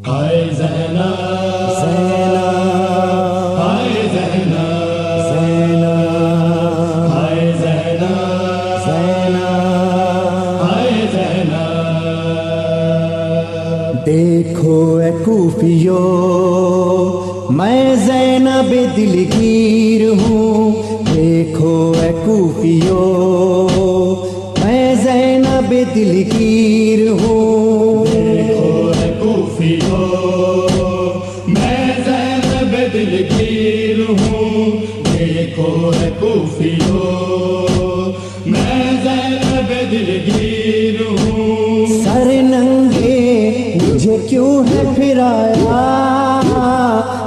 ہائے زینب زینب ہائے زینب زینب ہائے زینب زینب ہائے زینب دیکھو اے کوفیو میں زینب دلگیر ہوں، دیکھو اے کوفیو میں زینب دلگیر ہوں، دیکھو اے کوفیو میں زینب دلگیر ہوں، دیکھو اے کوفیو میں زینب دلگیر ہوں، سر ننگے مجھے کیوں ہے پھرایا،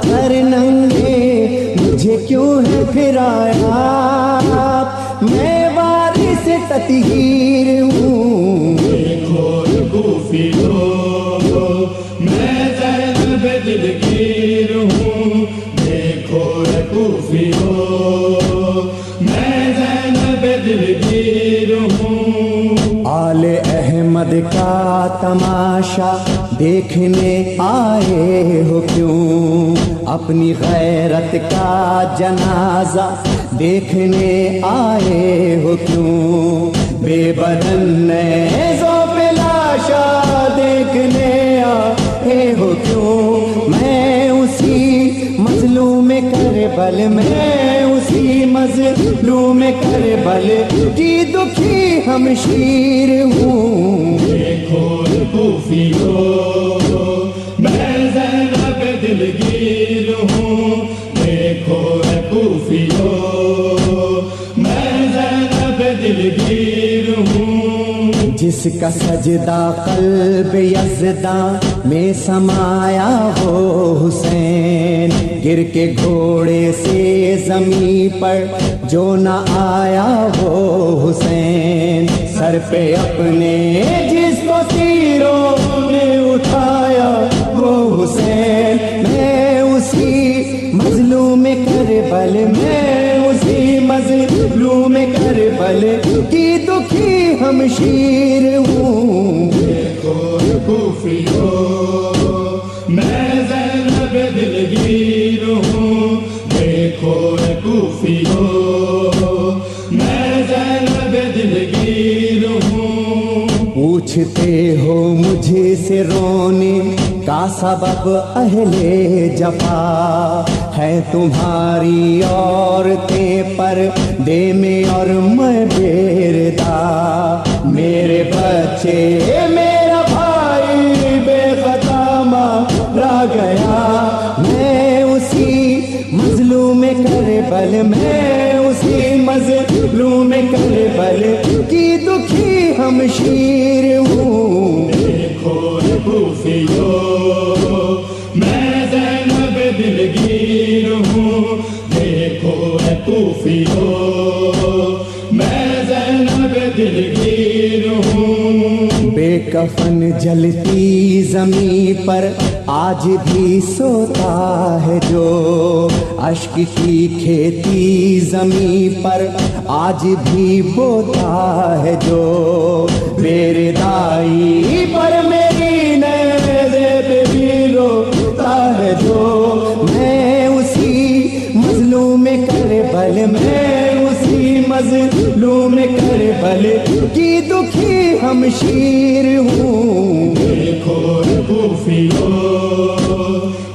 سر ننگے مجھے کیوں ہے پھرایا، میں وارث تطہیر ہوں، دیکھو اے کوفیو میں زینب دلگیر ہوں، دیکھو اے کوفیو میں زینب دلگیر ہوں، آل احمد کا تماشا دیکھنے آئے ہو کیوں، اپنی غیرت کا جنازہ دیکھنے آئے ہو کیوں، بے بدن نیزوں پہ لاشا دیکھنے آئے ہو کیوں، میں اسی مظلوم کربل میں اسی مظلوم کربل کی دکھی ہمشیر ہوں، دیکھو اے کوفیو میں زینب دلگیر ہوں، دیکھو اے کوفیو میں زینب دلگیر ہوں، جس کا سجدہ قلب یزداں میں سمایا ہو حسین، گر کے گھوڑے سے زمین پر جو نہ آیا ہو حسین، سر پہ اپنے جس کو تیروں نے اٹھایا وہ حسین، میں اسی مظلوم کربل میں اسی مظلوم کربل کی دکھی ہمشیر ہوں، دیکھو اے کوفیو میں زینب دلگیر ہوں، دیکھو اے کوفیو میں زینب دلگیر ہوں، پوچھتے ہو مجھے سے رونے کا سبب اہل جفا، ہے تمہاری عورتیں پر دے میں اور میں بیردا، میرے بچے میرا بھائی بے خطا مارا گیا، میں اسی مظلوم کربل میں اسی مظلوم کربل کی دکھی ہمشیر ہوں، دیکھو اے کوفیو میں زینب دلگیر ہوں، دیکھو اے کوفیو میں زینب دلگیر ہوں، بے کفن جلتی زمین پر آج بھی سوتا ہے جو، اشک کی کھیتی زمین پر آج بھی بوتا ہے جو، میرے دائی پر میری نیزے پہ بھی روتا ہے جو، میں اسی مظلوم کربل میں اسی مظلوم کربل کی دکھی ہمشیر ہوں، دیکھو اے کوفیو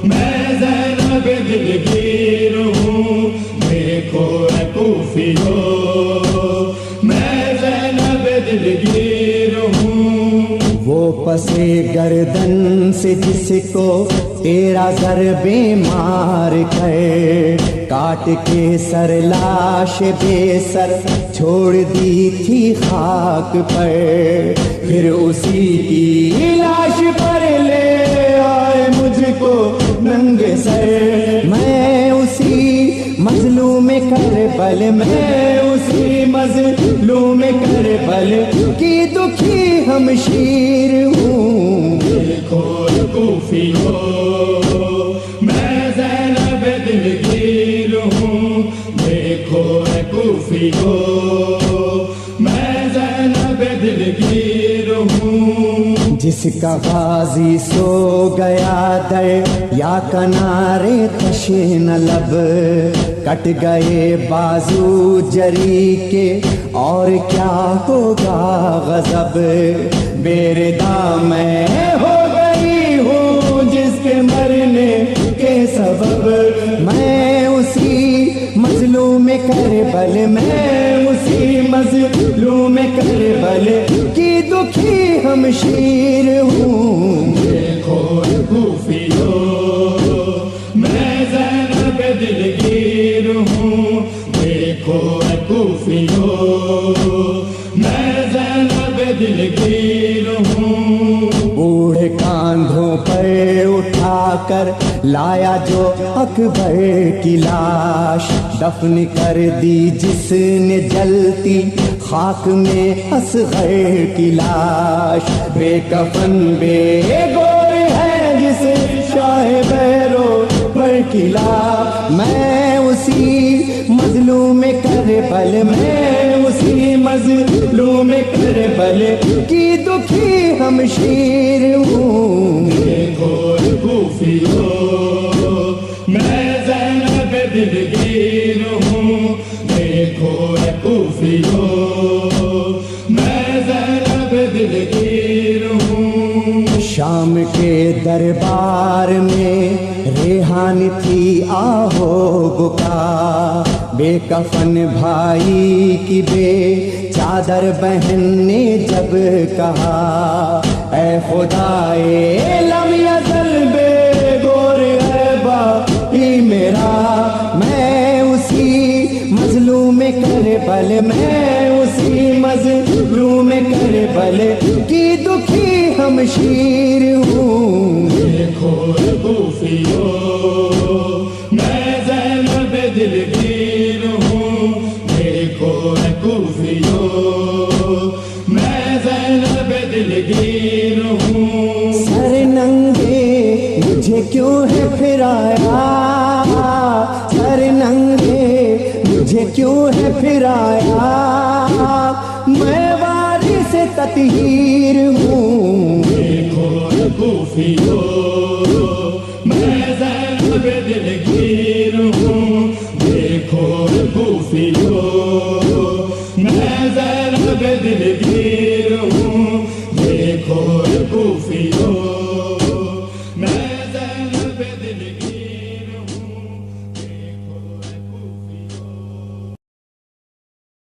میں زینب دلگیر ہوں، دیکھو اے کوفیو میں زینب دلگیر ہوں، وہ پسے گردن سے جس کو تیرا ضرب مار کر کاٹ کے سر لاش بے سر چھوڑ دی تھی خاک پر، پھر اسی کی لاش پر لے آئے مجھ کو ننگے سر، میں اسی مظلوم کربل میں اسی مظلوم کربل کی دکھی ہمشیر ہوں، دیکھو اے کوفیو میں زینب دلگیر ہوں، دیکھو اے کوفیو میں زینب دلگیر ہوں، جس کا غازی سو گیا دریا کنارے تشن لب کٹ گئے بازو جری کے اور کیا ہوگا غضب بیردا میں ہو گئی ہوں جس کے مرنے کے سبب میں اسی مظلوم کربل میں اسی مظلوم کربل کی دکھی ہمشیر ہوں دیکھو کوفیو میں زینب دلگیر ہوں دیکھو کوفیو میں زینب دلگیر ہوں بوڑھے کاندھوں پر اٹھا کر لایا جو اکبر کی لاش دفن کر دی جس نے جلتی خاک میں اصغر کی لاش بے کفن بے گور ہے جس شاہ بیرو پر قلعہ میں اسی مظلوم کربل میں اسی مظلوم کربل کی دکھی ہمشیر ہوں دیکھو کوفیو میں زینب دلگیر ہوں دیکھو کوفیو میں زینب دلگیر ہوں شام کے دربار میں ریحان تھی آہو بکا بے کفن بھائی کی بے چادر بہن نے جب کہا اے خدائے لم یزل بے گور ہے باقی میرا میں اسی مظلوم کربل میں اسی مظلوم کربل کی دکھی ہمشیر ہوں دیکھو کوفیو میں زینب دلگیر ہوں دیکھو کوفیو میں زینب دلگیر ہوں سر ننگے مجھے کیوں ہے پھرایا سر ننگے مجھے کیوں ہے پھرایا میں وارث تطہیر ہوں دیکھو کوفیو میں زینب دلگیر ہوں دیکھو کوفیو میں زینب دلگیر ہوں